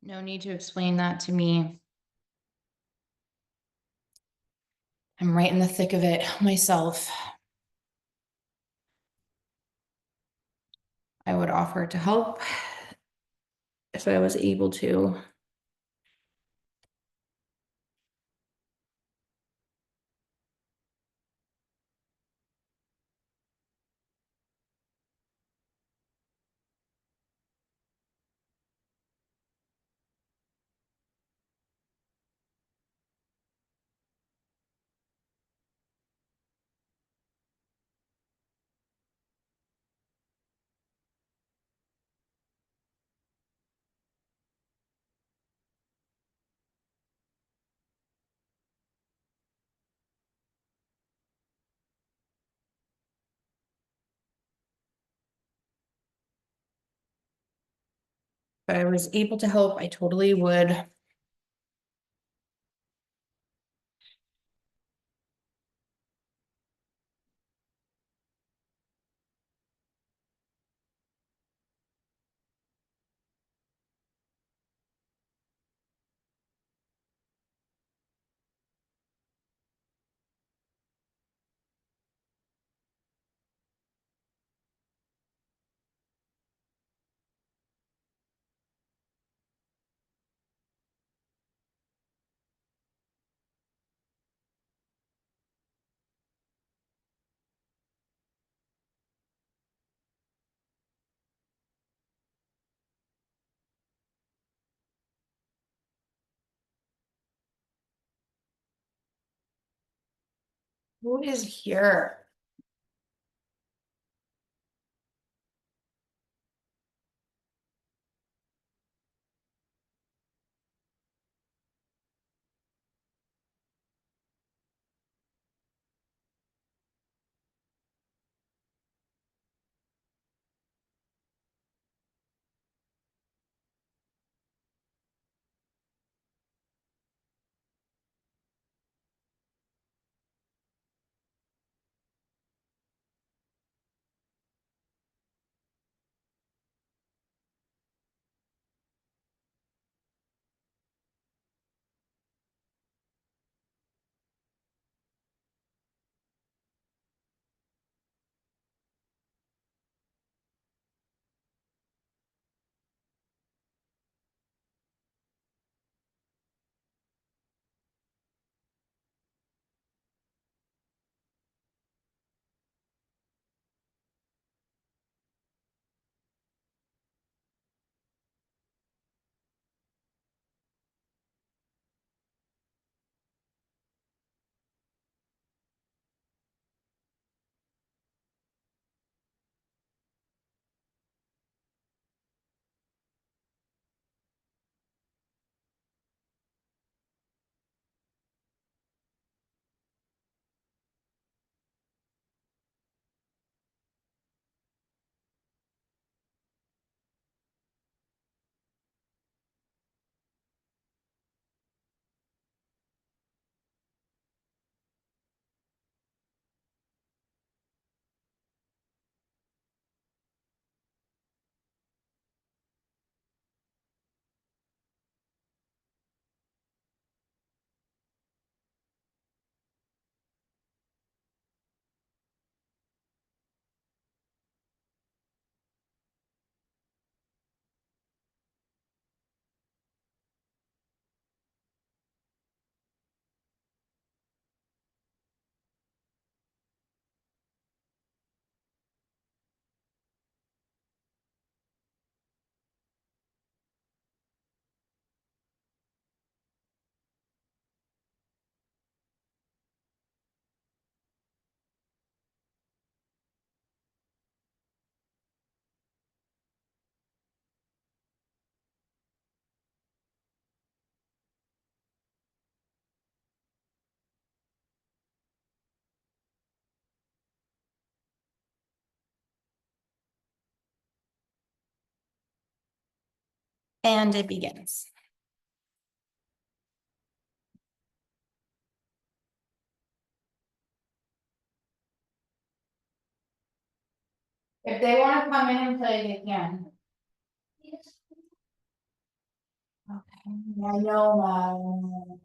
No need to explain that to me. I'm right in the thick of it myself. I would offer to help if I was able to. If I was able to help, I totally would. Who is here? And it begins. If they want to come in and play, they can. I know, man.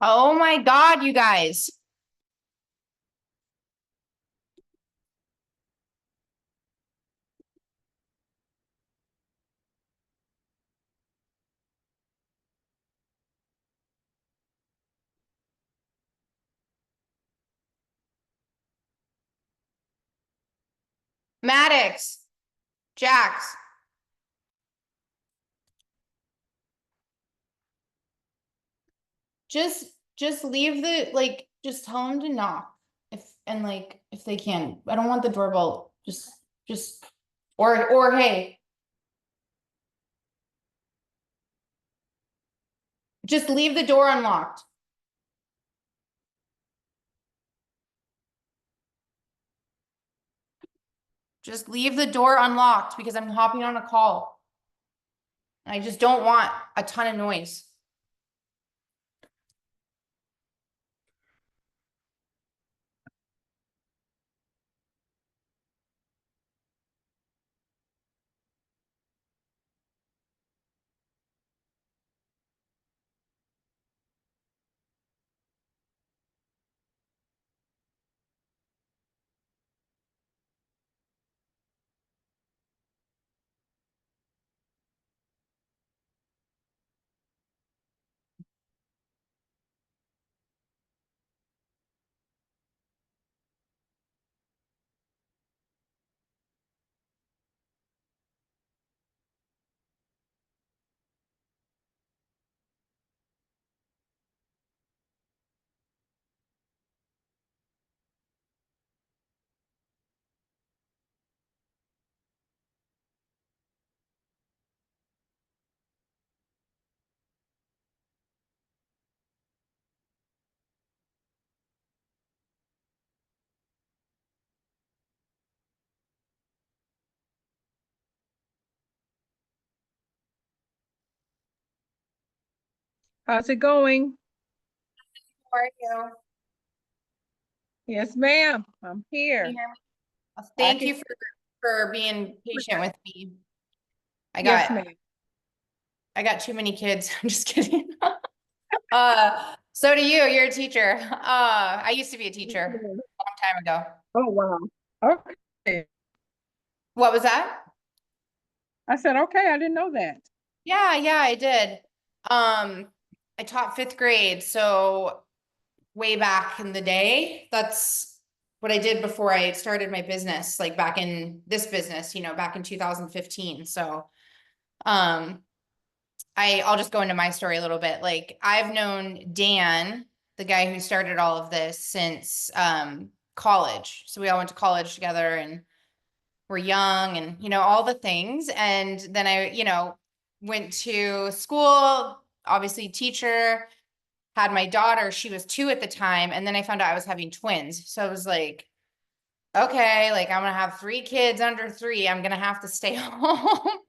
Oh my God, you guys. Maddox, Jax. Just just leave the just tell them to knock if they can. I don't want the doorbell. Just or hey, just leave the door unlocked. Just leave the door unlocked because I'm hopping on a call. And I just don't want a ton of noise. How's it going? How are you? Yes, ma'am. I'm Can you here. hear me? I Thank can. you for being patient with me. I Yes, got ma'am. I got too many kids. I'm just kidding. So do you. You're a teacher. I used to be a teacher a long time ago. Oh, wow. Okay. What was that? I said, okay, I didn't know that. Yeah, I did. I taught fifth grade, so way back in the day. That's what I did before I started my business, like back in this business, back in 2015. So, I'll just go into my story a little bit. Like I've known Dan, the guy who started all of this, since college. So we all went to college together and we're young and all the things. And then I went to school, obviously teacher, had my daughter, she was 2 at the time, and then I found out I was having twins. So I was like, okay, like I'm gonna have 3 kids under 3. I'm gonna have to stay home.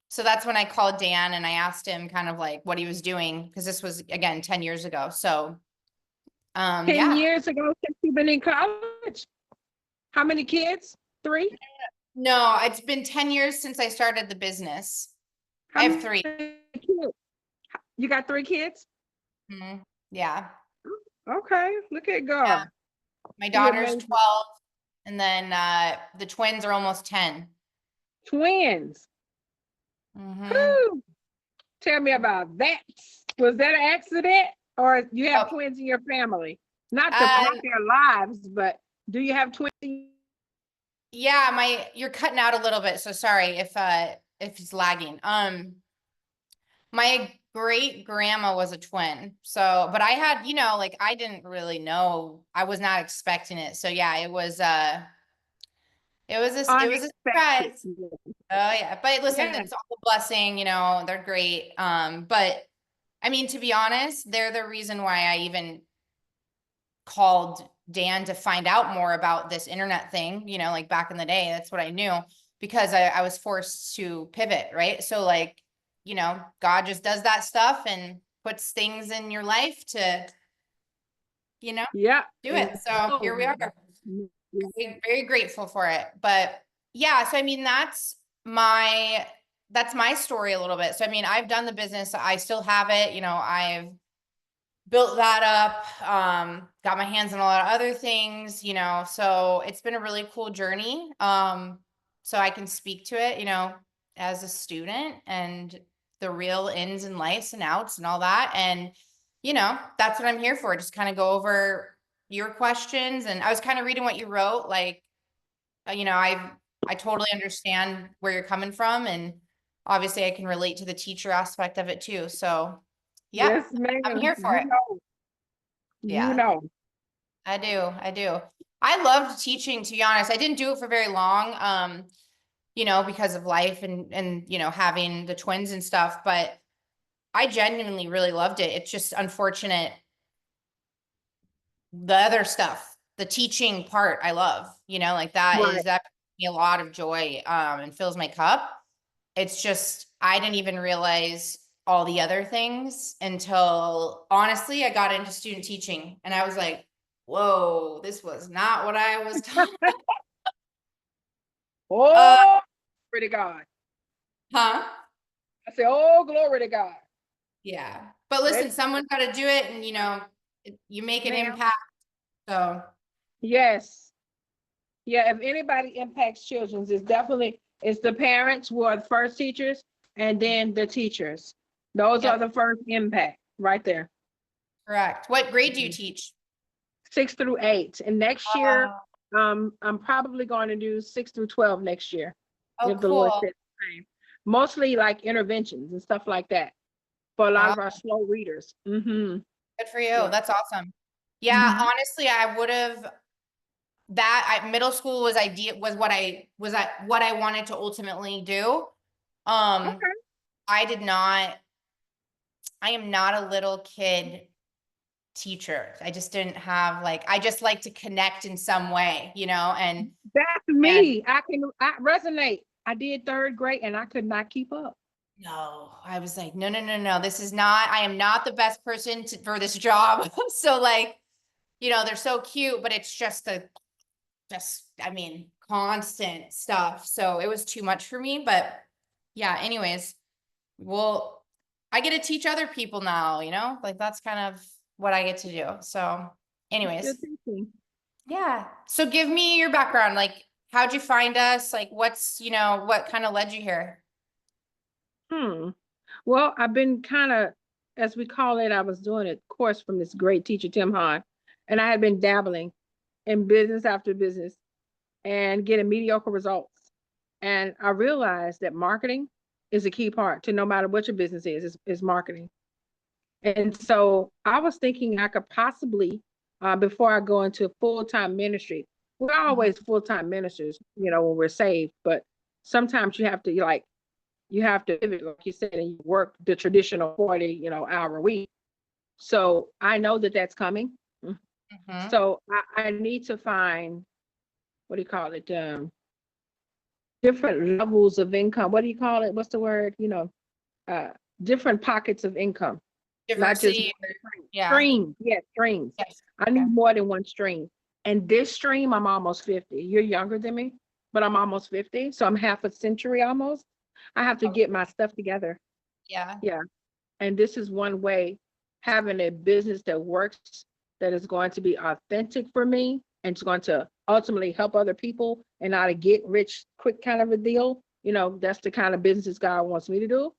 So that's when I called Dan and I asked him kind of like what he was doing, because this was again 10 years ago. So 10 yeah. years ago since you've been in college? How many kids? 3? No, it's been 10 years since I started the business. I How have many 3. kids? You got 3 kids? Mhm. Yeah. Okay, look at Yeah. God. My He daughter's amazing. 12, and then the twins are almost 10. Twins. Mm-hmm. Whew. Tell me about that. Was that an accident or you have Oh, twins in your family? Not um, their lives, but do you have twins? yeah, you're cutting out a little bit, so sorry if it's lagging. My great grandma was a twin. So, but I had, like I didn't really know. I was not expecting it. So yeah, it was a Unexpected. surprise. Oh yeah. But listen, Yeah. it's all a blessing, they're great. But I mean, to be honest, they're the reason why I even called Dan to find out more about this internet thing, like back in the day. That's what I knew, because I was forced to pivot, right? So like, God just does that stuff and puts things in your life to, Yeah. do it. So here we are. Yeah. Very, very grateful for it. But yeah, so I mean, that's my story a little bit. So I mean, I've done the business, I still have it, I've built that up, got my hands on a lot of other things, so it's been a really cool journey. So I can speak to it, as a student, and the real ins and lights and outs and all that. And, that's what I'm here for. Just kind of go over your questions. And I was kind of reading what you wrote, like, I totally understand where you're coming from. And obviously I can relate to the teacher aspect of it too. So yeah, Yes, ma'am. I'm here for You it. know. You Yeah, know. I do. I do. I loved teaching, to be honest. I didn't do it for very long, because of life and having the twins and stuff, but I genuinely really loved it. It's just unfortunate the other stuff, the teaching part I love, like that Right. brings me a lot of joy, and fills my cup. It's just, I didn't even realize all the other things until honestly, I got into student teaching and I was like, whoa, this was not what I was taught. Uh, Oh, glory to God. huh? I say, oh, glory to God. Yeah. But Let, listen, someone's got to do it, and you make an ma'am. impact. So Yes. Yeah, if anybody impacts children, it's the parents who are the first teachers and then the teachers. Those are yep, the first impact right there. correct. What grade do you teach? 6 through 8. And next year, Uh, I'm probably going to do 6 through 12 next year, oh, if the Lord cool. says the same. Mostly like interventions and stuff like that for a lot Uh, of our slow readers. Mm-hmm. good for you. Yeah. That's awesome. Yeah, Mhm. honestly, I would have middle school was what I wanted to ultimately do. Um, Okay. I did not, I am not a little kid teacher. I just didn't have I just like to connect in some way, That's and me. I resonate. I did 3rd grade and I could not keep up. No, I was like, no, no, no, no, this is not, I am not the best person for this job. So like, they're so cute, but it's just I mean, constant stuff. So it was too much for me, but yeah, anyways, well, I get to teach other people now, like that's kind of what I get to do. So anyways, Good thinking. yeah. So give me your background. Like, how'd you find us? Like, what kind of led you here? Well, I've been kind of, as we call it, I was doing a course from this great teacher, Tim Hahn, and I had been dabbling in business after business and getting mediocre results. And I realized that marketing is a key part to no matter what your business is marketing. And so I was thinking I could possibly, before I go into full-time ministry, we're always full-time ministers, when we're saved, but sometimes you have to you have to pivot, like you said, and you work the traditional 40, hour week. So I know that that's coming. Mm-hmm. So I need to find, what do you call it? Different levels of income. What do you call it? What's the word? Uh, different pockets of income, not just Diversity. Yeah. streams. Yes, streams. Yes. I need more than one stream. And this stream, I'm almost 50. You're younger than me, but I'm almost 50. So I'm half a century almost. I have to get my stuff together. Yeah. Yeah. And this is one way, having a business that works, that is going to be authentic for me and it's going to ultimately help other people and not a get rich quick kind of a deal. That's the kind of business God wants me to do.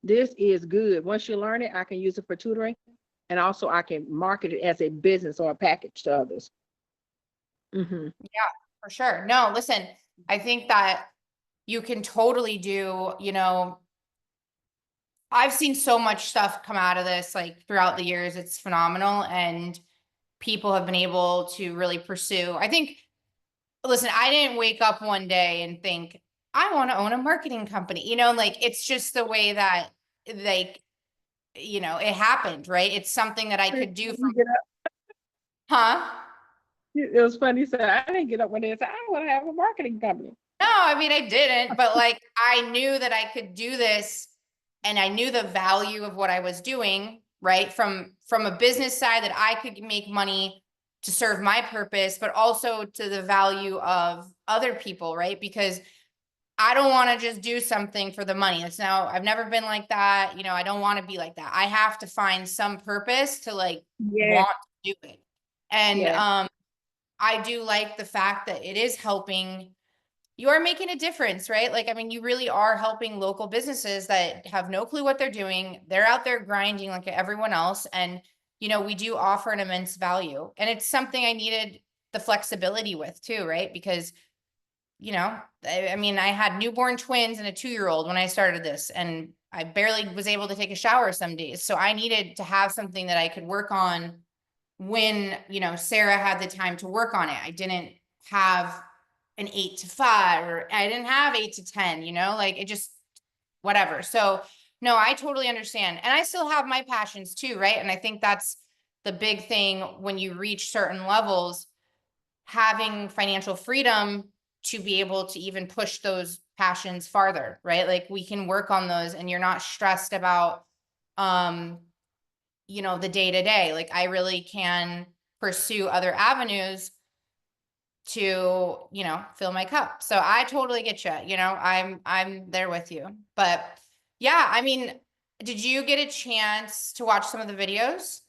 This is good. Once you learn it, I can use it for tutoring, and also I can market it as a business or a package to others. Yeah, for sure. No, listen, I think that you can totally do, I've seen so much stuff come out of this like throughout the years. It's phenomenal. And people have been able to really pursue. I think, listen, I didn't wake up one day and think, I want to own a marketing company, like it's just the way that like, it happened, right? It's something that I could do from, huh? It was funny. You said, I didn't get up one day and say, I want to have a marketing company. No, I mean, I didn't, but like, I knew that I could do this and I knew the value of what I was doing, right? From a business side that I could make money to serve my purpose, but also to the value of other people, right? Because I don't want to just do something for the money. I've never been like that. I don't want to be like that. I have to find some purpose to like Yeah. want to do it. And Yeah. I do like the fact that it is helping, you are making a difference, right? Like, I mean, you really are helping local businesses that have no clue what they're doing. They're out there grinding like everyone else. And, we do offer an immense value. And it's something I needed the flexibility with too, right? Because, I mean, I had newborn twins and a 2-year-old when I started this, and I barely was able to take a shower some days. So I needed to have something that I could work on when, Sarah had the time to work on it. I didn't have an 8 to 5, or I didn't have 8 to 10, like it just, whatever. So no, I totally understand. And I still have my passions too, right? And I think that's the big thing when you reach certain levels, having financial freedom to be able to even push those passions farther, right? Like we can work on those and you're not stressed about, the day to day. Like I really can pursue other avenues to, fill my cup. So I totally get you, I'm there with you. But yeah, I mean, did you get a chance to watch some of the videos?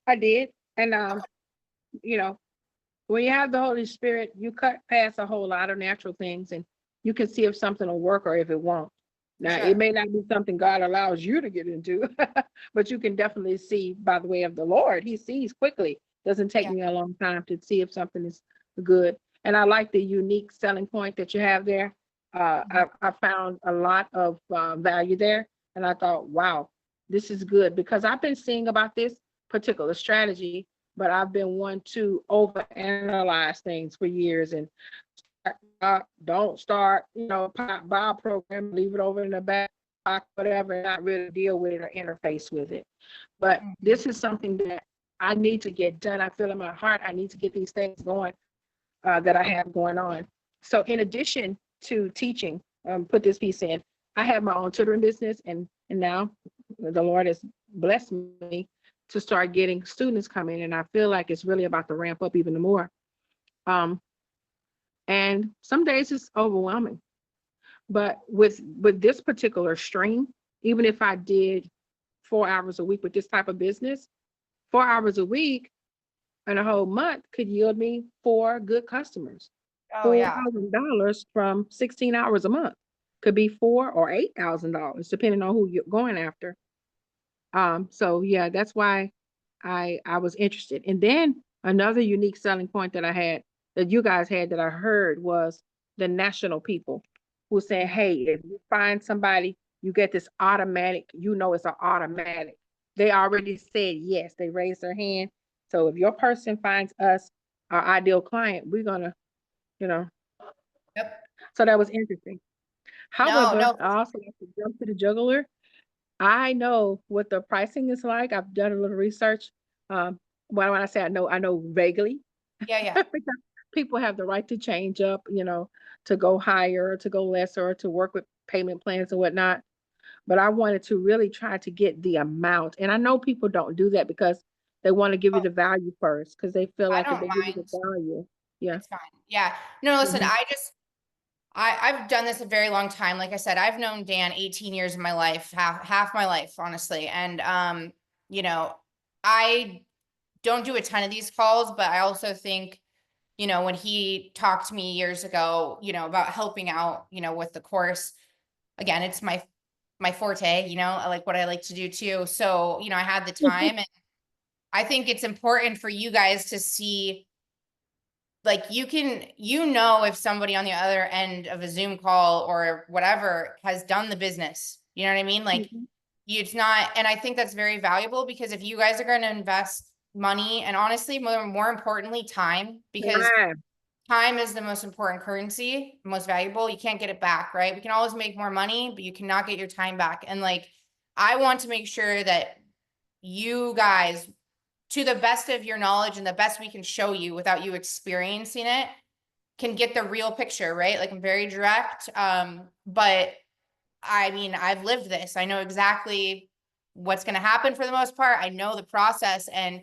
I did. And, you know, when you have the Holy Spirit, you cut past a whole lot of natural things and you can see if something will work or if it won't. Now, Sure. it may not be something God allows you to get into, but you can definitely see by the way of the Lord. He sees quickly. Doesn't take Yeah. me a long time to see if something is good. And I like the unique selling point that you have there. I found a lot of value there. And I thought, wow, this is good because I've been seeing about this particular strategy, but I've been one to overanalyze things for years and don't start, buy a program, leave it over in the back, whatever, and not really deal with it or interface with it. But this is something that I need to get done. I feel in my heart, I need to get these things going that I have going on. So in addition to teaching, put this piece in, I have my own tutoring business, and now the Lord has blessed me to start getting students coming, and I feel like it's really about to ramp up even more. Um, and some days it's overwhelming, but with this particular stream, even if I did 4 hours a week with this type of business, 4 hours a week and a whole month could yield me 4 good customers. Oh yeah. $4,000 from 16 hours a month could be $4,000 or $8,000, depending on who you're going after. So yeah, that's why I was interested. And then another unique selling point that I had, that you guys had, that I heard, was the national people who said, hey, if you find somebody, you get this automatic, it's an automatic. They already said yes, they raised their hand. So if your person finds us our ideal client, we're gonna, you know, Yep. so that was interesting. No, However, no. I also have to jump to the juggler. I know what the pricing is like. I've done a little research. Um, when I say I know vaguely, Yeah, yeah. because people have the right to change up, to go higher, to go lesser, or to work with payment plans and whatnot. But I wanted to really try to get the amount. And I know people don't do that because they want to give you Oh, the value first, because they feel I like if don't they give you the mind. value, yeah. It's fine. Yeah. No, listen, Mhm. I've done this a very long time. Like I said, I've known Dan 18 years of my life, half my life, honestly. And you know, I don't do a ton of these calls, but I also think, when he talked to me years ago, about helping out, with the course, again, it's my forte, I like what I like to do too. So, I had the time, and I think it's important for you guys to see, like, if somebody on the other end of a Zoom call or whatever has done the business. You know what I mean? Like, Mhm. it's not, and I think that's very valuable, because if you guys are going to invest money, and honestly, more importantly, time, because Yeah. time is the most important currency, most valuable. You can't get it back, right? We can always make more money, but you cannot get your time back. And like, I want to make sure that you guys, to the best of your knowledge and the best we can show you without you experiencing it, can get the real picture, right? Like, I'm very direct. But I mean, I've lived this. I know exactly what's going to happen for the most part. I know the process. And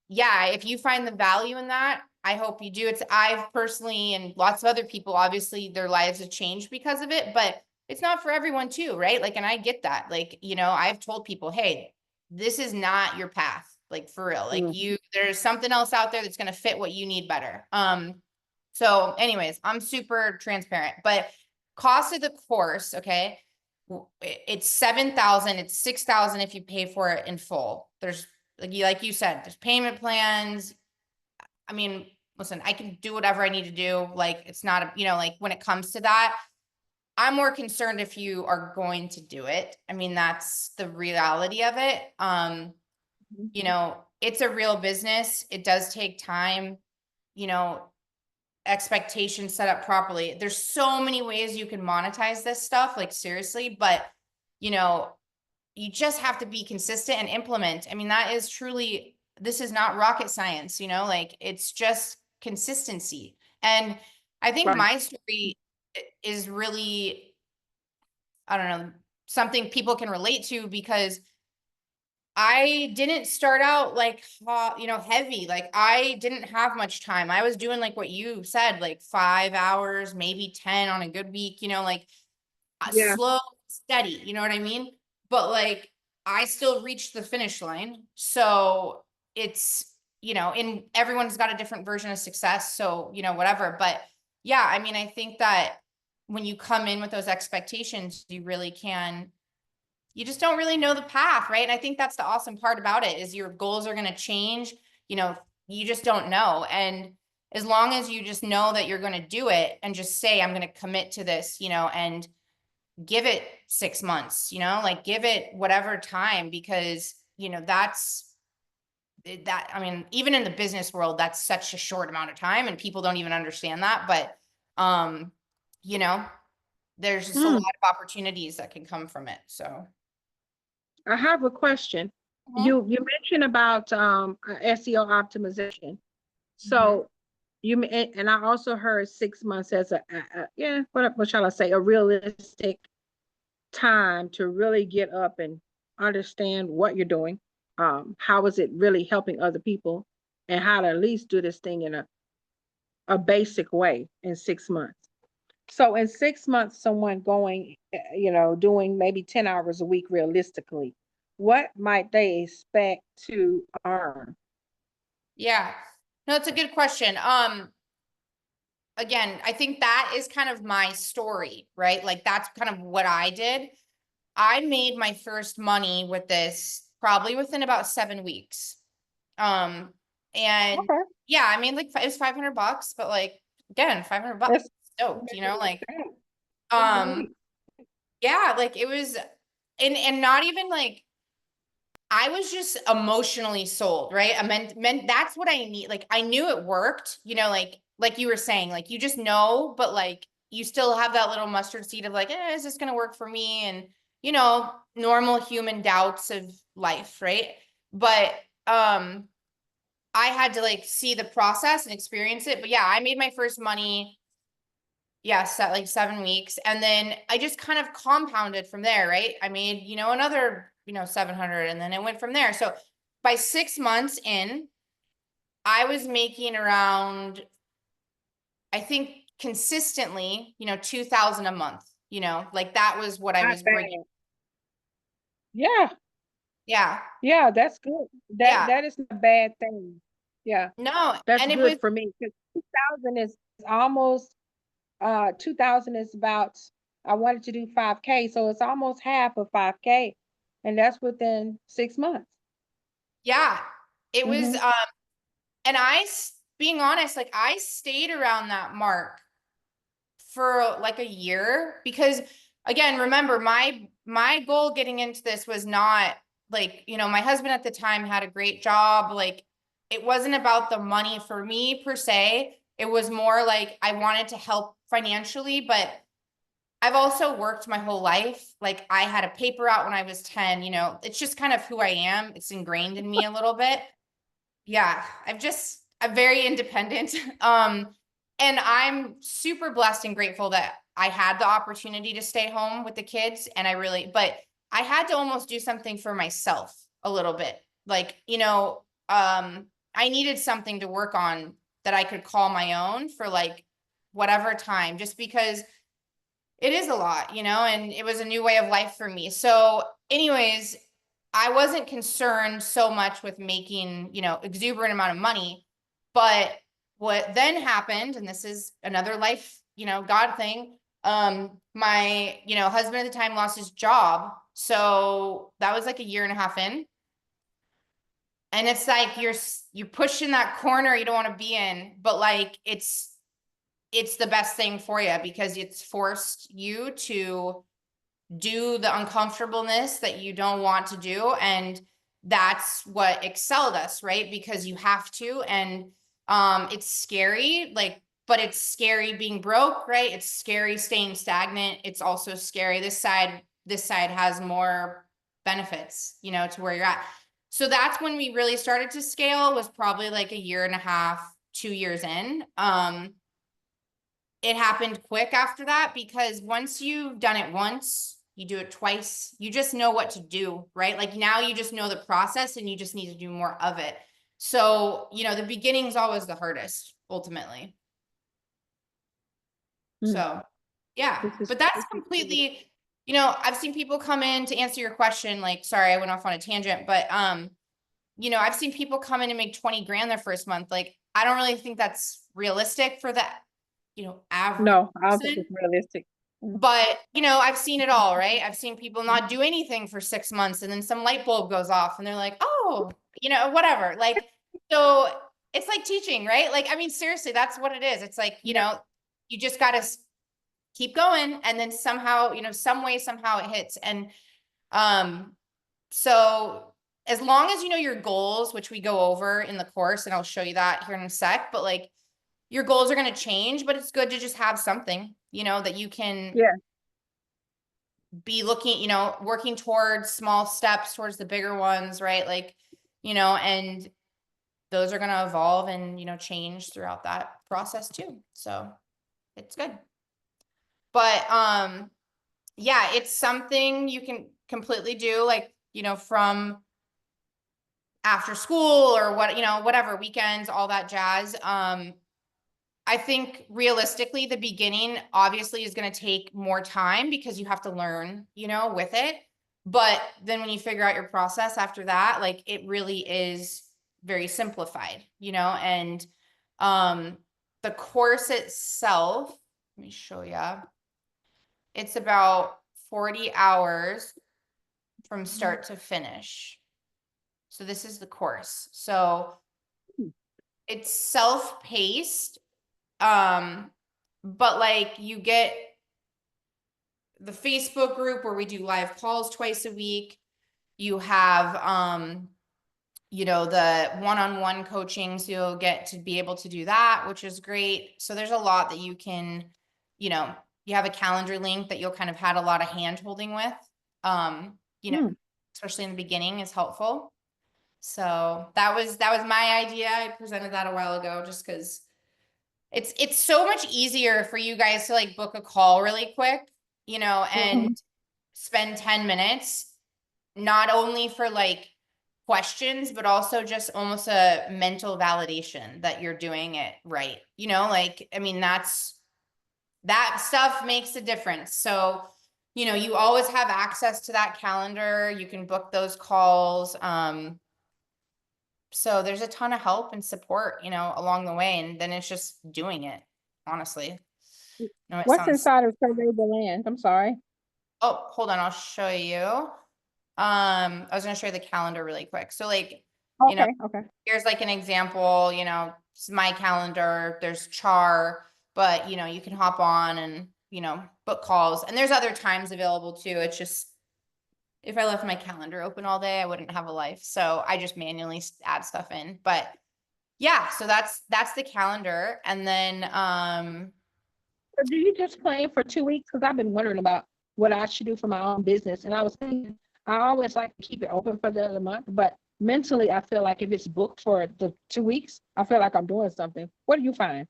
yeah, if you find the value in that, I hope you do. I've personally, and lots of other people, obviously their lives have changed because of it, but it's not for everyone too, right? Like, and I get that. Like, I've told people, hey, this is not your path. Like, for real. Like, Mhm. there's something else out there that's going to fit what you need better. So anyways, I'm super transparent, but cost of the course, okay, it's 7,000, it's 6,000 if you pay for it in full. There's, like you said, there's payment plans. I mean, listen, I can do whatever I need to do. Like, it's not like, when it comes to that, I'm more concerned if you are going to do it. I mean, that's the reality of it. It's a real business. It does take time, you know, expectations set up properly. There's so many ways you can monetize this stuff, like, seriously, but you know, you just have to be consistent and implement. I mean, that is truly, this is not rocket science, like, it's just consistency. And I think Right. my story is really, I don't know, something people can relate to, because I didn't start out like, heavy. Like, I didn't have much time. I was doing like what you said, like 5 hours, maybe 10 on a good week, like, Yeah. slow, steady, you know what I mean? But like, I still reached the finish line. So it's, and everyone's got a different version of success. So, whatever. But yeah, I mean, I think that when you come in with those expectations, you just don't really know the path, right? And I think that's the awesome part about it, is your goals are going to change. You just don't know. And as long as you just know that you're going to do it, and just say, I'm going to commit to this, and give it 6 months, like, give it whatever time, because, I mean, even in the business world, that's such a short amount of time, and people don't even understand that. But, you know, there's just a lot Mm. of opportunities that can come from it. So. I have a question. Mhm. You mentioned about SEO optimization. Mhm. So and I also heard 6 months as yeah, what shall I say, a realistic time to really get up and understand what you're doing. How is it really helping other people, and how to at least do this thing in a basic way in 6 months. So in 6 months, someone going, doing maybe 10 hours a week realistically, what might they expect to earn? Yeah. No, it's a good question. Again, I think that is kind of my story, right? Like that's kind of what I did. I made my first money with this probably within about 7 weeks. Um, and Okay. yeah, I mean, like it was $500, but like again, $500, That's stoked, like, damn, 7 weeks. um, yeah, like it was, and not even like, I was just emotionally sold, right? I meant that's what I need. Like I knew it worked, like you were saying, like you just know, but like you still have that little mustard seed of like, is this gonna work for me? And normal human doubts of life, right? But I had to like see the process and experience it. But yeah, I made my first money, yes, at like 7 weeks. And then I just kind of compounded from there, right? I made, another, 700, and then it went from there. So by 6 months in, I was making around, I think consistently, 2,000 a month, like that was what I Not was bad. bringing. Yeah, Yeah. yeah, that's good. That Yeah. that is a bad thing. Yeah, No. that's And it good was, for me. 'Cause 2000 is almost 2000 is about, I wanted to do 5K, so it's almost half of 5K, and that's within 6 months. yeah, it was, Mm-hmm. and being honest, like I stayed around that mark for like a year because again, remember my goal getting into this was not like, my husband at the time had a great job. Like it wasn't about the money for me per se. It was more like I wanted to help financially, but I've also worked my whole life. Like I had a paper route when I was 10, it's just kind of who I am. It's ingrained in me a little bit. Yeah, I'm very independent. And I'm super blessed and grateful that I had the opportunity to stay home with the kids. And but I had to almost do something for myself a little bit. Like, I needed something to work on that I could call my own for like whatever time, just because it is a lot, and it was a new way of life for me. So anyways, I wasn't concerned so much with making, exuberant amount of money, but what then happened, and this is another life, God thing. My, husband at the time lost his job. So that was like a year and a half in. And it's like, you're pushing that corner you don't want to be in, but like, it's the best thing for you because it's forced you to do the uncomfortableness that you don't want to do. And that's what excelled us, right? Because you have to, and it's scary, like, but it's scary being broke, right? It's scary staying stagnant. It's also scary. This side has more benefits, to where you're at. So that's when we really started to scale, was probably like a year and a half, 2 years in. It happened quick after that because once you've done it once, you do it twice, you just know what to do, right? Like now you just know the process and you just need to do more of it. So, the beginning's always the hardest, ultimately. Mm. So, yeah, This is but that's this is good. completely, I've seen people come in to answer your question. Like, sorry, I went off on a tangent, but, I've seen people come in and make 20 grand their first month. Like, I don't really think that's realistic for that, average No, I don't think person. it's realistic. Mm. But, I've seen it all, right? I've seen people not do anything for 6 months and then some light bulb goes off and they're like, oh, whatever. Like, so it's like teaching, right? Like, I mean, seriously, that's what it is. It's like, Yeah. you just got to keep going. And then somehow, some way, somehow it hits. And, so as long as you know your goals, which we go over in the course, and I'll show you that here in a sec, but like your goals are going to change, but it's good to just have something, that you can Yeah. be looking, working towards small steps towards the bigger ones, right? Like, and those are going to evolve and, change throughout that process too. So it's good. But, yeah, it's something you can completely do, like, from after school or whatever, weekends, all that jazz. I think realistically, the beginning obviously is going to take more time because you have to learn, with it. But then when you figure out your process after that, like it really is very simplified, and the course itself, let me show you. It's about 40 hours from start to finish. So this is the course. So it's self-paced. But like you get the Facebook group where we do live calls twice a week. You have the one-on-one coaching, so you'll get to be able to do that, which is great. So there's a lot that you can, you have a calendar link that you'll kind of had a lot of hand holding with. Especially in the beginning is helpful. So that was my idea. I presented that a while ago just because it's so much easier for you guys to like book a call really quick, and spend 10 minutes, not only for like questions, but also just almost a mental validation that you're doing it right. Like, I mean, that stuff makes a difference. So, you always have access to that calendar. You can book those calls. So there's a ton of help and support, along the way. And then it's just doing it, honestly. No, it What's sounds, inside of Survey the Land? I'm sorry. oh, hold on, I'll show you. I was gonna show you the calendar really quick. So like, Okay, okay. here's like an example, it's my calendar, there's Char, but you can hop on and, book calls. And there's other times available too. It's just, if I left my calendar open all day, I wouldn't have a life. So I just manually add stuff in. But yeah, so that's the calendar. And then So do you just plan for 2 weeks? Because I've been wondering about what I should do for my own business. And I was thinking, I always like to keep it open for the other month, but mentally, I feel like if it's booked for the 2 weeks, I feel like I'm doing something. What do you find?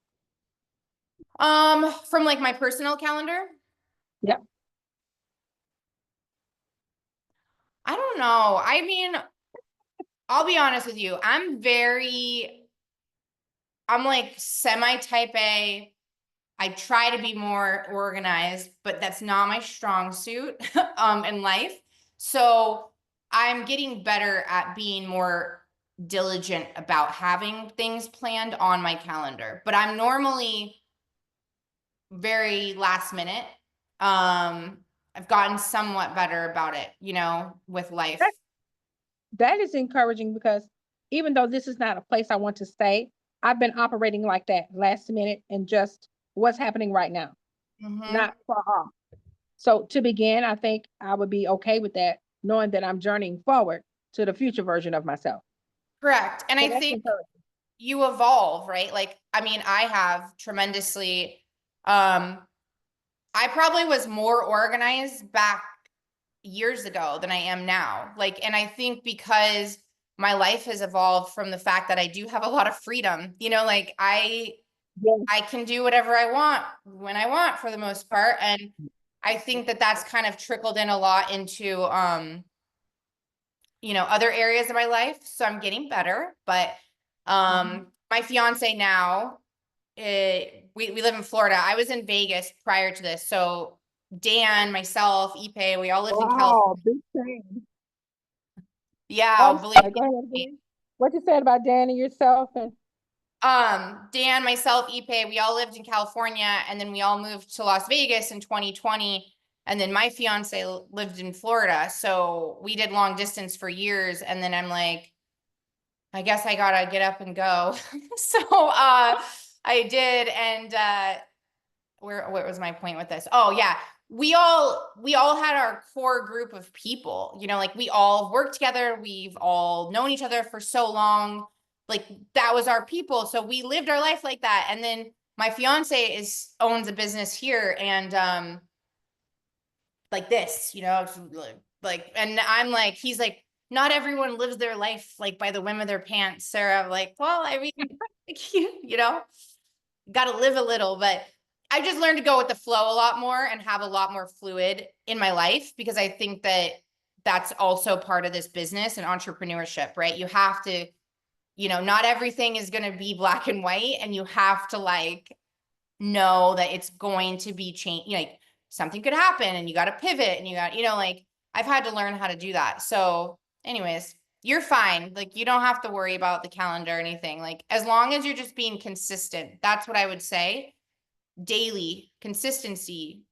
from like my personal calendar, Yep. I don't know. I mean, I'll be honest with you. I'm like semi type A. I try to be more organized, but that's not my strong suit in life. So I'm getting better at being more diligent about having things planned on my calendar. But I'm normally very last minute. I've gotten somewhat better about it, with life. That is encouraging because even though this is not a place I want to stay, I've been operating like that last minute and just what's happening right now, not far off. So to begin, I think I would be okay with that, knowing that I'm journeying forward to the future version of myself. Correct. And So I that's think encouraging. you evolve, right? Like, I mean, I have tremendously, I probably was more organized back years ago than I am now. Like, and I think because my life has evolved from the fact that I do have a lot of freedom, like Yeah. I can do whatever I want when I want for the most part. And I think that that's kind of trickled in a lot into, other areas of my life. So I'm getting better, but, my fiance now, we live in Florida. I was in Vegas prior to this. So Dan, myself, Ipe, we all lived in California. Wow, big change. Yeah, I'm believe sorry, go ahead me. again. What you said about Dan and yourself and Dan, myself, Ipe, we all lived in California, and then we all moved to Las Vegas in 2020. And then my fiance lived in Florida. So we did long distance for years. And then I'm like, I guess I gotta get up and go. So I did. And what was my point with this? Oh yeah. We all had our core group of people, like we all worked together. We've all known each other for so long. Like that was our people. So we lived our life like that. And then my fiance owns a business here and like this, like, and I'm like, he's like, not everyone lives their life like by the whim of their pants, Sarah. I'm like, well, I mean, got to live a little, but I just learned to go with the flow a lot more and have a lot more fluid in my life, because I think that that's also part of this business and entrepreneurship, right? You have to, not everything is going to be black and white, and you have to like know that it's going to be change. Like something could happen and you got to pivot, and you got, like I've had to learn how to do that. So anyways, you're fine. Like you don't have to worry about the calendar or anything. Like as long as you're just being consistent, that's what I would say. Daily consistency,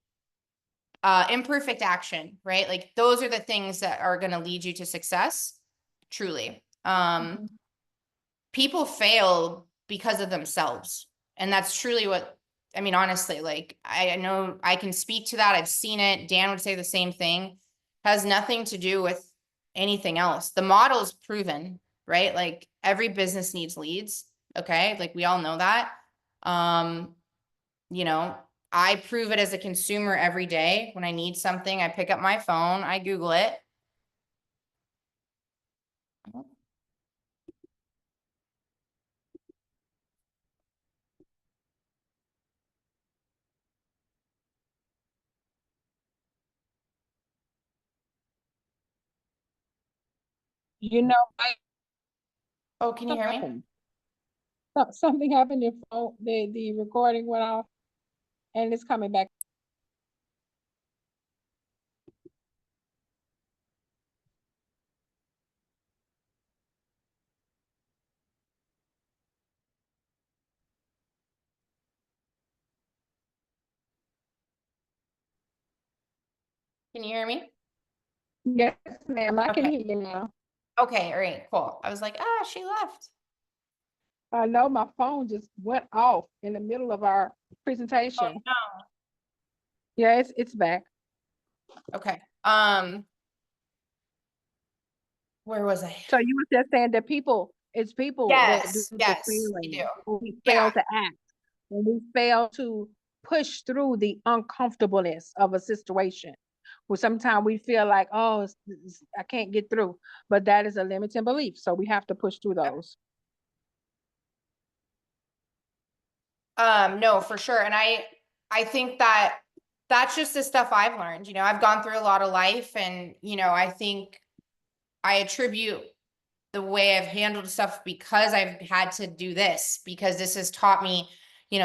imperfect action, right? Like those are the things that are going to lead you to success, truly. People fail because of themselves, and that's truly what I mean. Honestly, like I know I can speak to that. I've seen it. Dan would say the same thing. Has nothing to do with anything else. The model is proven, right? Like every business needs leads. Okay, like we all know that. You know, I prove it as a consumer every day. When I need something, I pick up my phone, I Google it. You know, Oh, can you hear me? happened. Something happened, your phone, the recording went off and it's coming back. Can you hear me? Yes, ma'am, I can Okay. hear you now. Okay, all right, cool. I was like, she left. I know my phone just went off in the middle of our Oh presentation. no. Yeah, it's back. Okay. Where was I? So you were just saying that it's people that do the Yes, you do. failing. When we Yeah. fail to act, when we fail to push through the uncomfortableness of a situation. Well, sometimes we feel like, oh, I can't get through, but that is a limiting belief. So we have to push through those. No, for sure. And I think that that's just the stuff I've learned. I've gone through a lot of life, and I think I attribute the way I've handled stuff because I've had to do this, because this has taught me,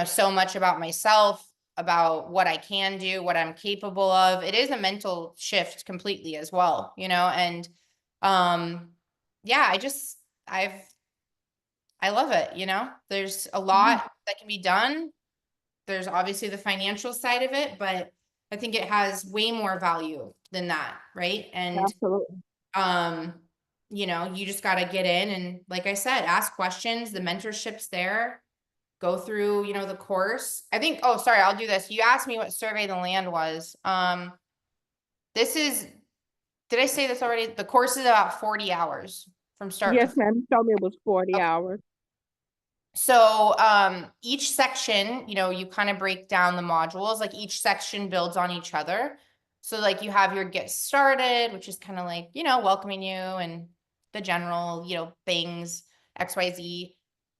so much about myself, about what I can do, what I'm capable of. It is a mental shift completely as well, and yeah, I love it, There's a lot that can be done. There's obviously the financial side of it, but I think it has way more value than that, right? And Absolutely. you just got to get in and, like I said, ask questions. The mentorship's there. Go through, the course. I think, oh, sorry, I'll do this. You asked me what Survey the Land was. This is, did I say this already? The course is about 40 hours from start to Yes, ma'am. You told me it was 40 Okay. hours. So each section, you kind of break down the modules, like each section builds on each other. So like you have your get started, which is kind of like, welcoming you and the general, things, XYZ.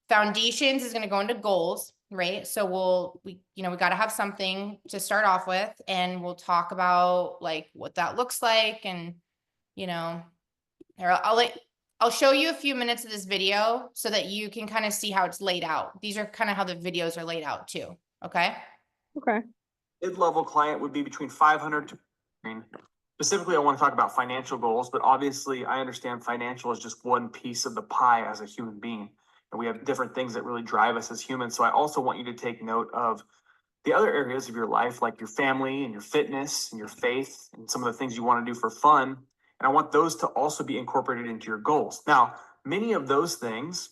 Foundations is going to go into goals, right? So we got to have something to start off with, and we'll talk about like what that looks like. And, here, I'll show you a few minutes of this video so that you can kind of see how it's laid out. These are kind of how the videos are laid out too. Okay. Okay. Mid-level client would be between 500 to specifically, I want to talk about financial goals, but obviously I understand financial is just one piece of the pie as a human being. And we have different things that really drive us as humans. So I also want you to take note of the other areas of your life, like your family and your fitness and your faith and some of the things you want to do for fun. And I want those to also be incorporated into your goals. Now, many of those things,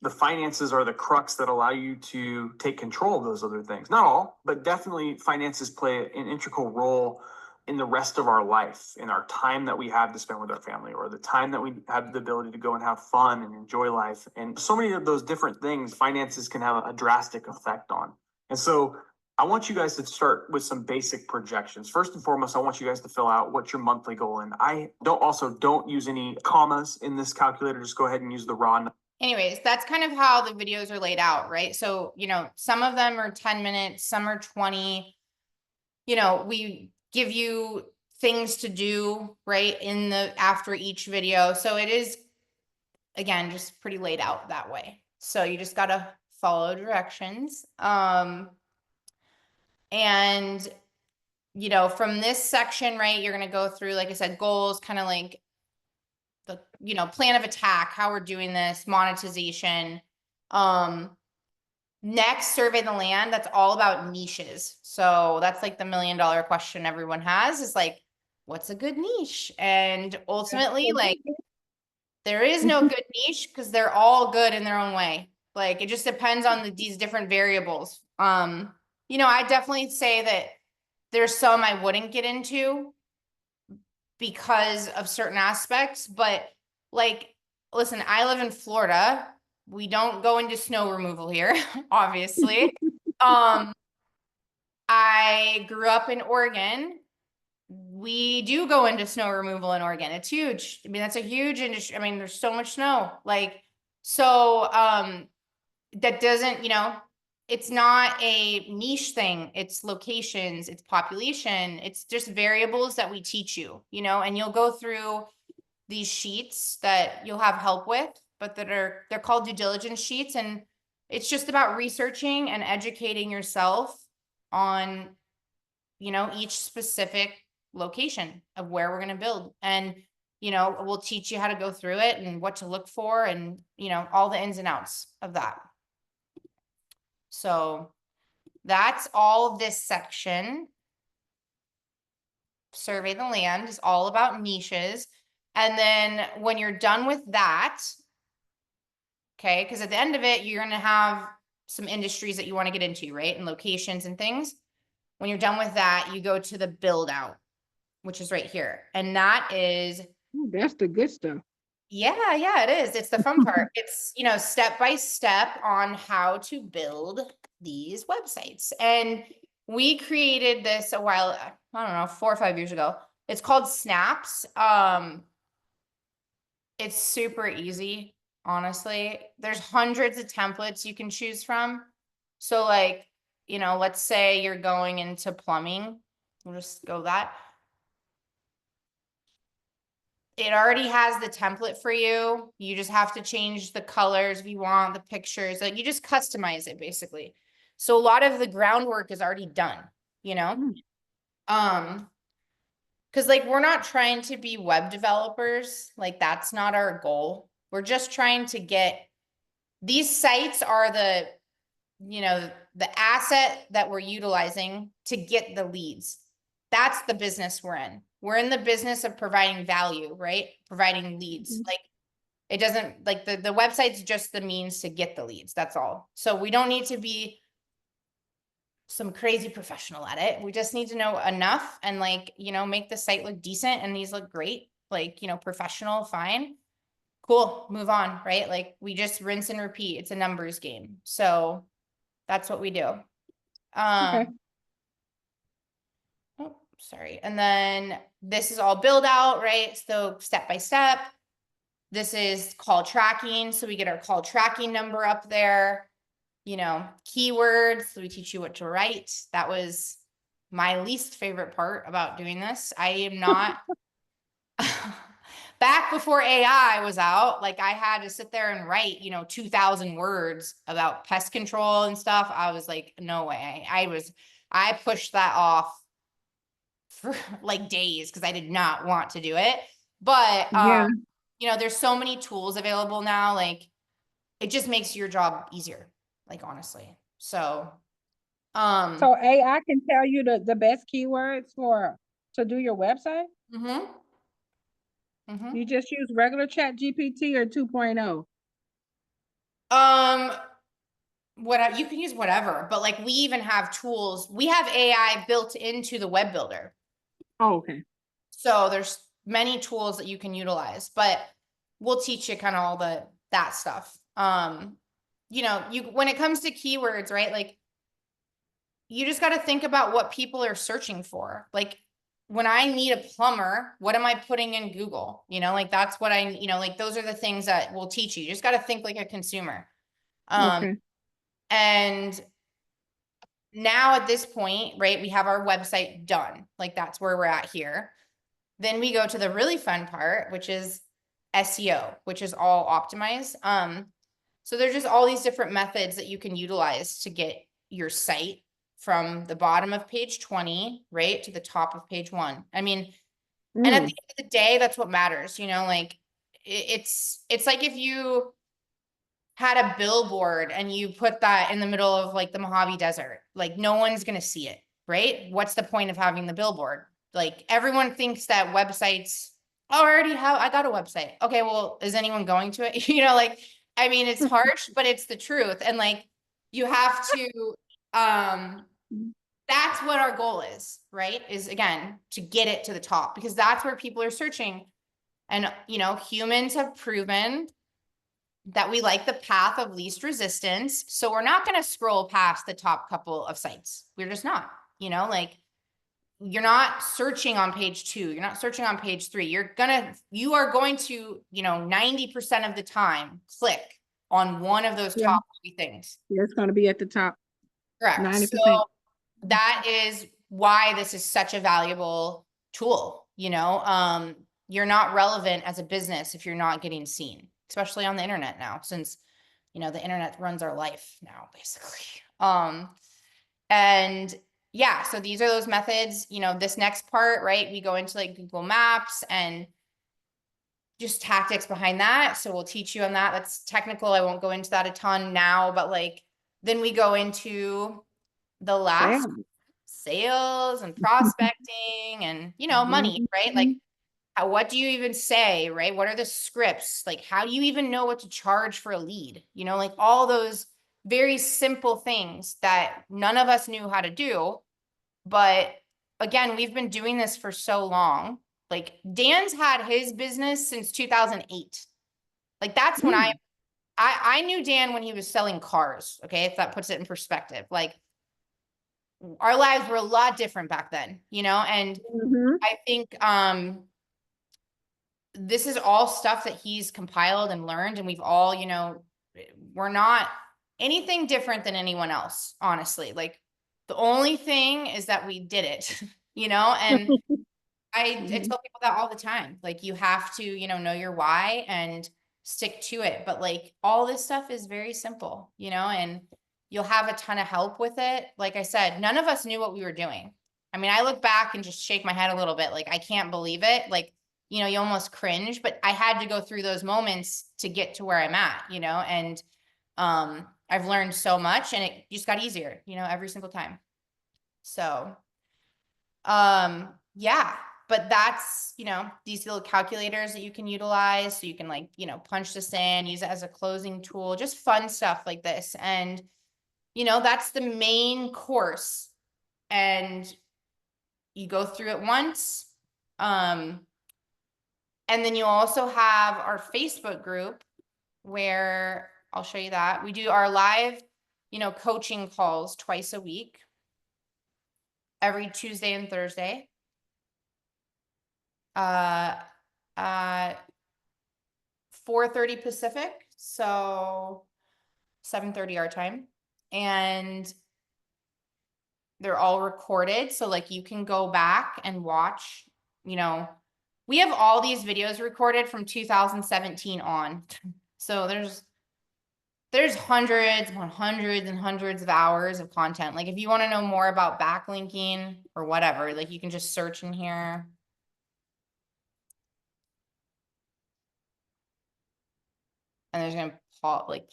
the finances are the crux that allow you to take control of those other things. Not all, but definitely finances play an integral role in the rest of our life, in our time that we have to spend with our family, or the time that we have the ability to go and have fun and enjoy life. And so many of those different things, finances can have a drastic effect on. And so I want you guys to start with some basic projections. First and foremost, I want you guys to fill out what's your monthly goal. And don't use any commas in this calculator. Just go ahead and use the raw anyways, that's kind of how the videos are laid out, right? So, some of them are 10 minutes, some are 20. We give you things to do, right, after each video. So it is, again, just pretty laid out that way. So you just gotta follow directions. And from this section, right, you're gonna go through, like I said, goals, kind of like the, plan of attack, how we're doing this, monetization. Next, survey the land. That's all about niches. So that's like the $1 million question everyone has, is like, what's a good niche? And ultimately, like, there is no good niche because they're all good in their own way. Like, it just depends on these different variables. I definitely say that there's some I wouldn't get into because of certain aspects, but like, listen, I live in Florida. We don't go into snow removal here, obviously. I grew up in Oregon. We do go into snow removal in Oregon. It's huge. I mean, that's a huge industry. I mean, there's so much snow. Like, so that doesn't, it's not a niche thing. It's locations, it's population, it's just variables that we teach you, and you'll go through these sheets that you'll have help with, but they're called due diligence sheets. And it's just about researching and educating yourself on, each specific location of where we're going to build. And, we'll teach you how to go through it and what to look for and, all the ins and outs of that. So that's all of this section. Survey the land is all about niches. And then when you're done with that, okay, because at the end of it, you're going to have some industries that you want to get into, right? And locations and things. When you're done with that, you go to the build out, which is right here. And that is, Ooh, that's the good stuff. yeah, it is. It's the fun part. It's, step by step on how to build these websites. And we created this a while, I don't know, 4 or 5 years ago. It's called Snaps. It's super easy, honestly. There's hundreds of templates you can choose from. So like, let's say you're going into plumbing. We'll just go that. It already has the template for you. You just have to change the colors if you want, the pictures. Like, you just customize it basically. So a lot of the groundwork is already done, because like, we're not trying to be web developers. Like, that's not our goal. We're just trying to get, these sites are the asset that we're utilizing to get the leads. That's the business we're in. We're in the business of providing value, right? Providing leads. Like, it doesn't, like, the website's just the means to get the leads. That's all. So we don't need to be some crazy professional at it. We just need to know enough and, like, make the site look decent and these look great, like, professional, fine. Cool, move on, right? Like, we just rinse and repeat. It's a numbers game. So that's what we do. Okay. Oh, sorry. And then this is all build out, right? So step by step. This is call tracking. So we get our call tracking number up there. Keywords. So we teach you what to write. That was my least favorite part about doing this. I am not back before AI was out, like, I had to sit there and write, 2,000 words about pest control and stuff. I was like, no way. I pushed that off for like days because I did not want to do it. But, Yeah. there's so many tools available now. Like, it just makes your job easier, like, honestly. So, So AI can tell you the best keywords to do your website? You just use regular Chat GPT or 2.0? You can use whatever, but like, we even have tools. We have AI built into the web builder. Oh, okay. So there's many tools that you can utilize, but we'll teach you kind of all that stuff. When it comes to keywords, right? Like, you just got to think about what people are searching for. Like, when I need a plumber, what am I putting in Google? You know, like that's what I, like those are the things that will teach you. You just got to think like a consumer. Okay. And now at this point, right, we have our website done. Like that's where we're at here. Then we go to the really fun part, which is SEO, which is all optimized. So there's just all these different methods that you can utilize to get your site from the bottom of page 20, right, to the top of page 1. I mean, and at the end of the day, that's what matters, like it's like if you had a billboard and you put that in the middle of like the Mojave Desert, like no one's going to see it, right? What's the point of having the billboard? Like everyone thinks that websites, oh, I got a website. Okay, well, is anyone going to it? Like, I mean, it's harsh, but it's the truth. And like, you have to, that's what our goal is, right? Is again, to get it to the top because that's where people are searching. And, humans have proven that we like the path of least resistance. So we're not going to scroll past the top couple of sites. We're just not, like you're not searching on page 2. You're not searching on page 3. You are going to, 90% of the time click on one of those top 3 things. Yeah, it's going to be at the top. Correct. 90%. So that is why this is such a valuable tool. You're not relevant as a business if you're not getting seen, especially on the internet now, since, the internet runs our life now, basically. And yeah, so these are those methods, this next part, right? We go into like Google Maps and just tactics behind that. So we'll teach you on that. That's technical. I won't go into that a ton now, but like, then we go into the last sales and prospecting and, money, right? Like, what do you even say, right? What are the scripts? Like, how do you even know what to charge for a lead? Like all those very simple things that none of us knew how to do. But again, we've been doing this for so long. Like Dan's had his business since 2008. Like that's when I knew Dan when he was selling cars. Okay. If that puts it in perspective, like our lives were a lot different back then, and I think, this is all stuff that he's compiled and learned, and we've all, we're not anything different than anyone else, honestly. Like the only thing is that we did it, and I tell people that all the time. Like you have to, know your why and stick to it. But like all this stuff is very simple, and you'll have a ton of help with it. Like I said, none of us knew what we were doing. I mean, I look back and just shake my head a little bit. Like, I can't believe it. Like, you almost cringe, but I had to go through those moments to get to where I'm at, and I've learned so much and it just got easier, every single time. So, yeah, but that's, these little calculators that you can utilize. So you can like, punch this in, use it as a closing tool, just fun stuff like this. And, that's the main course. And you go through it once. And then you also have our Facebook group where I'll show you that. We do our live, coaching calls twice a week, every Tuesday and Thursday. 4:30 Pacific, so 7:30 our time. And they're all recorded. So like you can go back and watch, we have all these videos recorded from 2017 on. So there's hundreds upon hundreds and hundreds of hours of content. Like if you want to know more about backlinking or whatever, like you can just search in here. And there's going to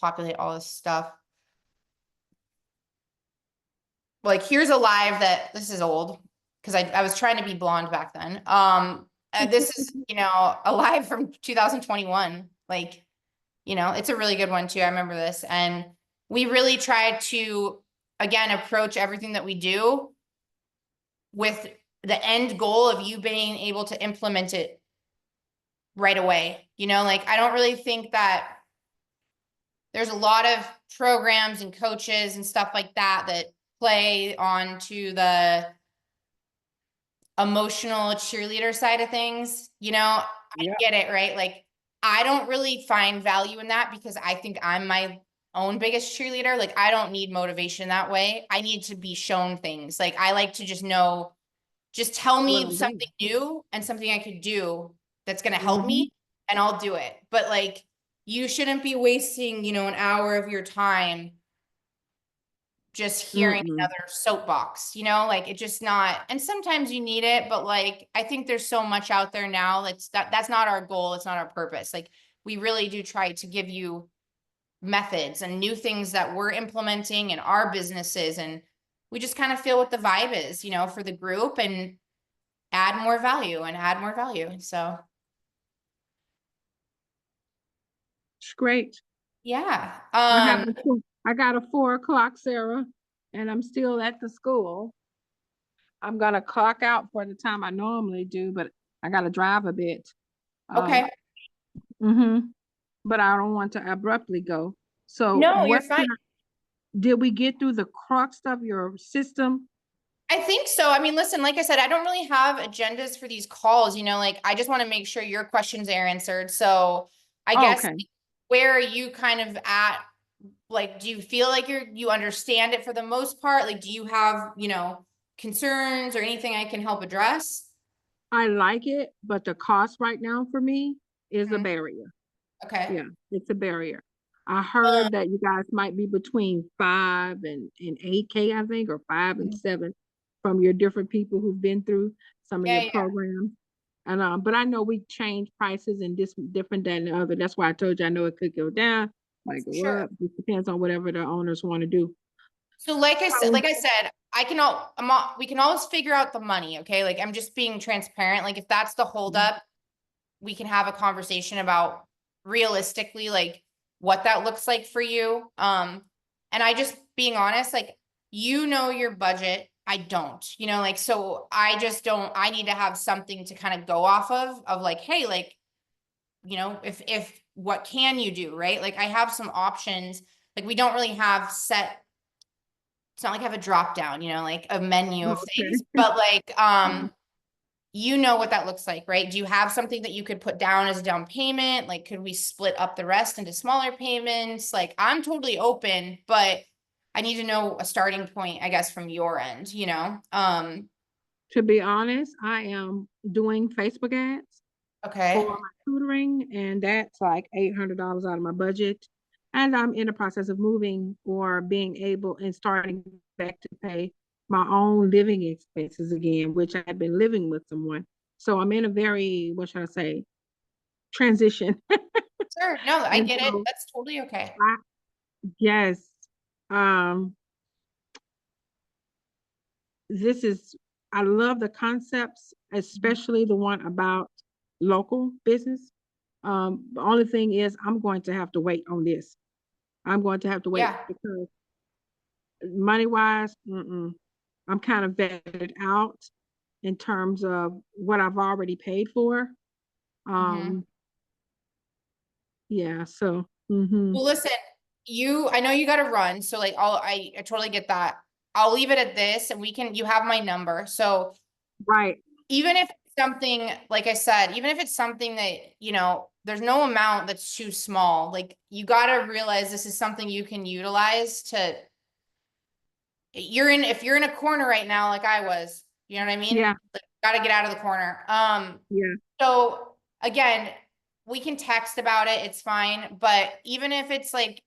populate all this stuff. Like here's a live that this is old because I was trying to be blonde back then. This is, a live from 2021. Like, it's a really good one too. I remember this. And we really try to, again, approach everything that we do with the end goal of you being able to implement it right away. Like I don't really think that there's a lot of programs and coaches and stuff like that that play on to the emotional cheerleader side of things, you know, I Yeah. get it, right? Like, I don't really find value in that because I think I'm my own biggest cheerleader. Like, I don't need motivation that way. I need to be shown things. Like, I like to just know, just tell What me I'm something doing. new and something I could do that's gonna help Mhm. me, and I'll do it. But like, you shouldn't be wasting, you know, an hour of your time just hearing Mm-mm. another soapbox, you know, like it just not, and sometimes you need it, but like, I think there's so much out there now. That's not our goal. It's not our purpose. Like, we really do try to give you methods and new things that we're implementing in our businesses. And we just kind of feel what the vibe is, you know, for the group, and add more value and add more value. So It's great. yeah. I got a 4 o'clock, Sarah, and I'm still at the school. I'm gonna clock out for the time I normally do, but I gotta drive a bit. Okay. Mm-hmm. But I don't want to abruptly go. So No, you're what fine. did we get through the crux of your system? I think so. I mean, listen, like I said, I don't really have agendas for these calls, you know, like I just want to make sure your questions are answered. So I Oh, guess, okay. where are you kind of at? Like, do you feel like you understand it for the most part? Like, do you have, you know, concerns or anything I can help address? I like it, but the cost right now for me is a Mhm. barrier. Okay. Yeah, it's a barrier. I Uh, heard that you guys might be between 5 and 8K, I think, or 5 and 7 from your different people who've been through some of yeah, your yeah, programs. And but I know we change prices and this different than the other. That's why I told you I know it could go down, oh, might for go sure. up. It depends on whatever the owners want to do. So like I said, So, we can always figure out the money, okay? Like, I'm just being transparent. Like, if that's the holdup, we can have a conversation about realistically, like, what that looks like for you. And I just being honest, like, you know your budget. I don't, you know, like, so I just don't, I need to have something to kind of go off of like, hey, like, you know, if what can you do, right? Like, I have some options. Like, we don't really have set, it's not like I have a drop down, you know, like a menu of things, okay. but like, you know what that looks like, right? Do you have something that you could put down as a down payment? Like, could we split up the rest into smaller payments? Like, I'm totally open, but I need to know a starting point, I guess, from your end, you know? To be honest, I am doing Facebook ads Okay. for my tutoring, and that's like $800 out of my budget. And I'm in the process of moving or being able and starting back to pay my own living expenses again, which I had been living with someone. So I'm in a very, what should I say, transition. Sure. No, I And get it. so That's totally okay. I, yes, um, this is, I love the concepts, especially the one about local business. The only thing is I'm going to have to wait on this. I'm going to have to wait Yeah. because money wise, I'm kind of vetted out in terms of what I've already paid for. Hmm. Um, yeah, so Well, listen, I know you got to run. So like, I totally get that. I'll leave it at this, and you have my number. So right. even if it's something, like I said, even if it's something that, you know, there's no amount that's too small, like, you got to realize this is something you can utilize to, if you're in a corner right now, like I was, you know what I mean? Yeah, Like, got to get out of the corner. yeah, So again, we can text about it. It's fine. But even if it's like,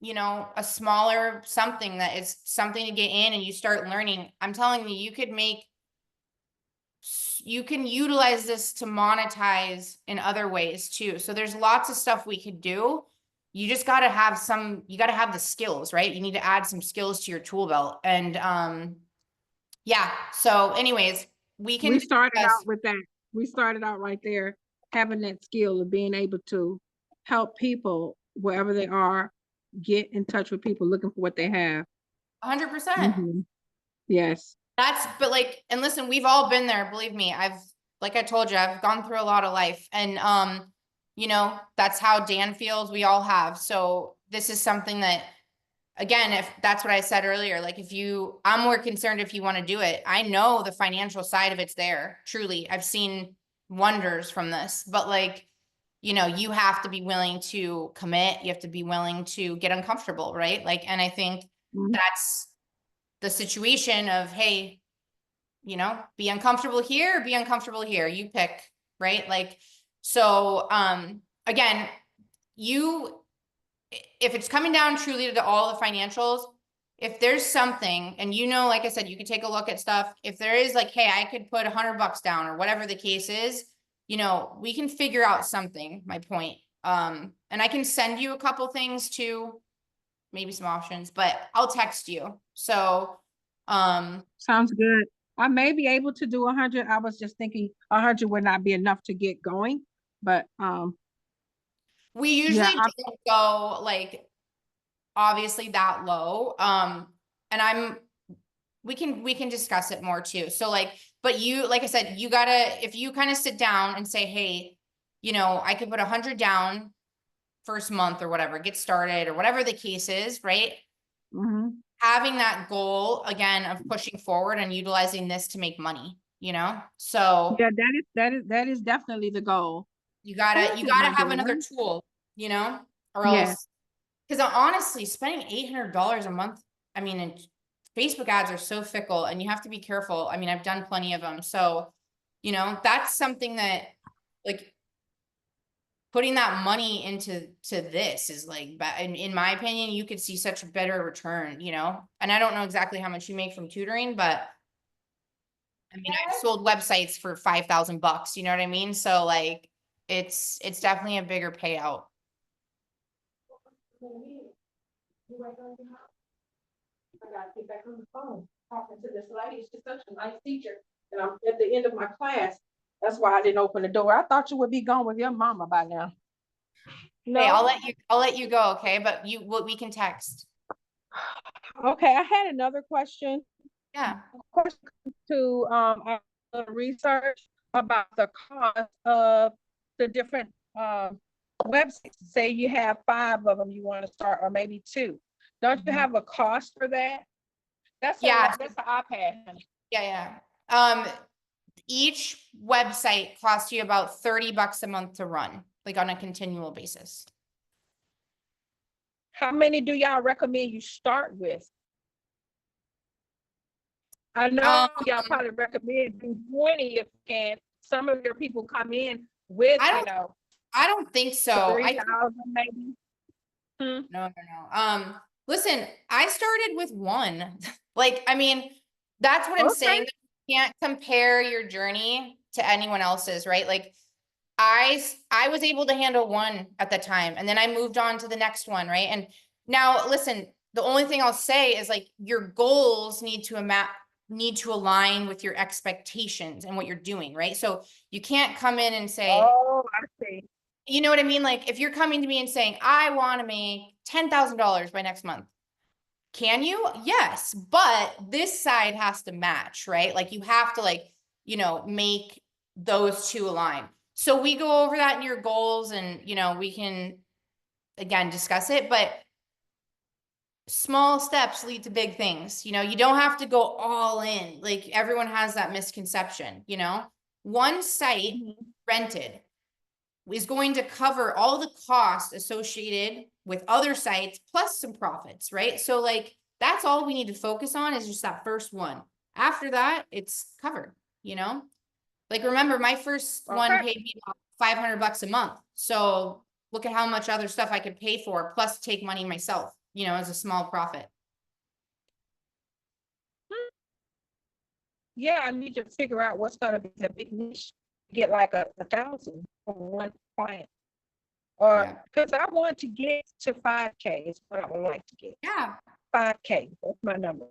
you know, a smaller something that is something to get in and you start learning, I'm telling you, you can utilize this to monetize in other ways too. So there's lots of stuff we could do. You just got to have you got to have the skills, right? You need to add some skills to your tool belt. And yeah. So anyways, we can we started discuss. out with that. We started out right there, having that skill of being able to help people wherever they are, get in touch with people looking for what they have. 100%. Yes. But like, and listen, we've all been there, believe me. Like I told you, I've gone through a lot of life, and you know, that's how Dan feels. We all have. So this is something that again, if that's what I said earlier, like I'm more concerned if you want to do it. I know the financial side of it's there. Truly, I've seen wonders from this, but like, you have to be willing to commit. You have to be willing to get uncomfortable, right? Like, and I think Mhm. that's the situation of, hey, be uncomfortable here, be uncomfortable here. You pick, right? Like, so, again, if it's coming down truly to all the financials, if there's something, and like I said, you could take a look at stuff. If there is like, hey, I could put $100 down or whatever the case is, we can figure out something, my point. And I can send you a couple things too, maybe some options, but I'll text you. So, Sounds good. I may be able to do 100. I was just thinking 100 would not be enough to get going, but we yeah, usually don't go like obviously that low. And we can discuss it more too. So like, but like I said, if you kind of sit down and say, hey, I could put 100 down first month or whatever, get started or whatever the case is, right? mhm. Having that goal again of pushing forward and utilizing this to make money, so Yeah, that is definitely the goal. you Who gotta is you it, my gotta have another daughter? tool, or Yeah. else, because honestly, spending $800 a month, I mean, and Facebook ads are so fickle and you have to be careful. I mean, I've done plenty of them. So, that's something that like putting that money into this is like, in my opinion, you could see such a better return, and I don't know exactly how much you make from tutoring, but I mean, I've sold websites for $5,000, you know what I mean? So like, it's definitely a bigger payout. I gotta get back on the phone, talking to this lady. She's such a nice teacher, and I'm at the end of my class. That's why I didn't open the door. I thought you would be gone with your mama by now. Hey, No. I'll let you go, okay? But we can text. Okay, I had another question. Yeah. Question to research about the cost of the different websites. Say you have 5 of them you want to start, or maybe 2. Don't you Mhm. have a cost for that? That's Yeah. that's an iPad, honey. Yeah. Each website costs you about $30 a month to run, like on a continual basis. How many do y'all recommend you start with? I know y'all Um, probably recommend do 20 if you can. Some of your people come in with, I don't think so. 3,000 maybe. Hmm. No. Listen, I started with 1. Like, I mean, that's what I'm saying. Okay. You can't compare your journey to anyone else's, right? Like, I was able to handle 1 at the time, and then I moved on to the next one, right? And now, listen, the only thing I'll say is like your goals need to align with your expectations and what you're doing, right? So you can't come in and say, Oh, I see. you know what I mean? Like if you're coming to me and saying, I want to make $10,000 by next month, can you? Yes, but this side has to match, right? Like you have to make those 2 align. So we go over that in your goals and, we can again discuss it, but small steps lead to big things. You don't have to go all in. Like everyone has that misconception, one site Mhm. rented is going to cover all the costs associated with other sites plus some profits, right? So like that's all we need to focus on is just that first one. After that, it's covered, Like remember my first one Okay. paid me about $500 a month. So look at how much other stuff I could pay for plus take money myself, as a small profit. Yeah, I need to figure out what's gonna be the big niche. Get like a 1,000 for one client. Or Yeah. because I want to get to 5K is what I would like to get. Yeah. 5K, that's my number.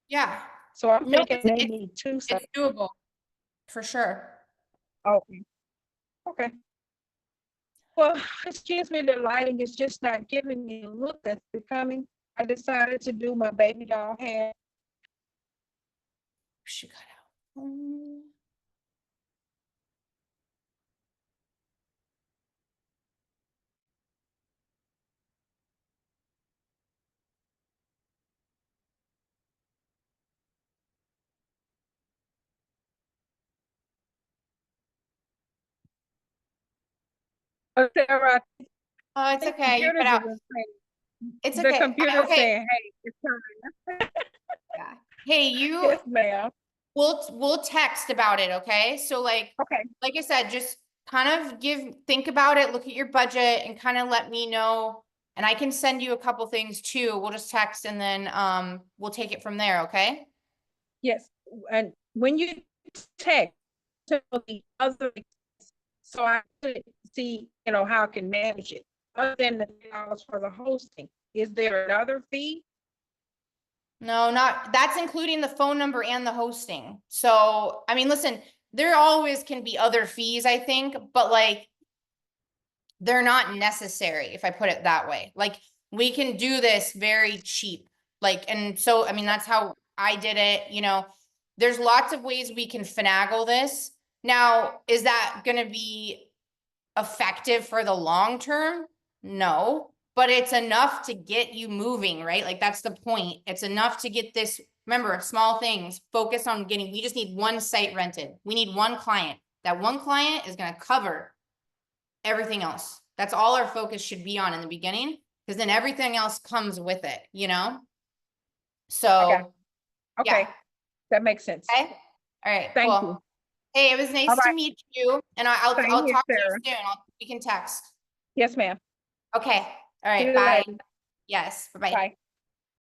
Yeah. So I'm No, thinking they need 2 it's doable for sure. Okay. Okay. Well, excuse me, the lighting is just not giving me a look that's becoming. I decided to do my baby doll hair. She got out. Sarah, Oh, it's the okay. You computers cut out. are just saying- It's The okay. computer's Okay. saying, hey, it's time. Yeah. Hey, you, Yes, ma'am. we'll text about it, okay? So like Okay, I said, just kind of think about it, look at your budget and kind of let me know. And I can send you a couple things too. We'll just text and then we'll take it from there, okay? yes, and when you text, tell the other, so I could see, how I can manage it. Other than the $3 for the hosting, is there another fee? No, that's including the phone number and the hosting. So, I mean, listen, there always can be other fees, I think, but like they're not necessary, if I put it that way. Like we can do this very cheap. Like, and so, I mean, that's how I did it, there's lots of ways we can finagle this. Now, is that gonna be effective for the long term? No, but it's enough to get you moving, right? Like that's the point. It's enough to get this, remember, small things, focus on we just need one site rented. We need one client. That one client is gonna cover everything else. That's all our focus should be on in the beginning, because then everything else comes with it, So, Okay, yeah. that makes sense. Okay. All right, Thank cool. you. Hey, it was nice All to right. meet you, and I'll Same here, talk to you Sarah. soon. We can text. Yes, ma'am. Okay. All See right. you Bye. later. Yes. Bye-bye. Bye.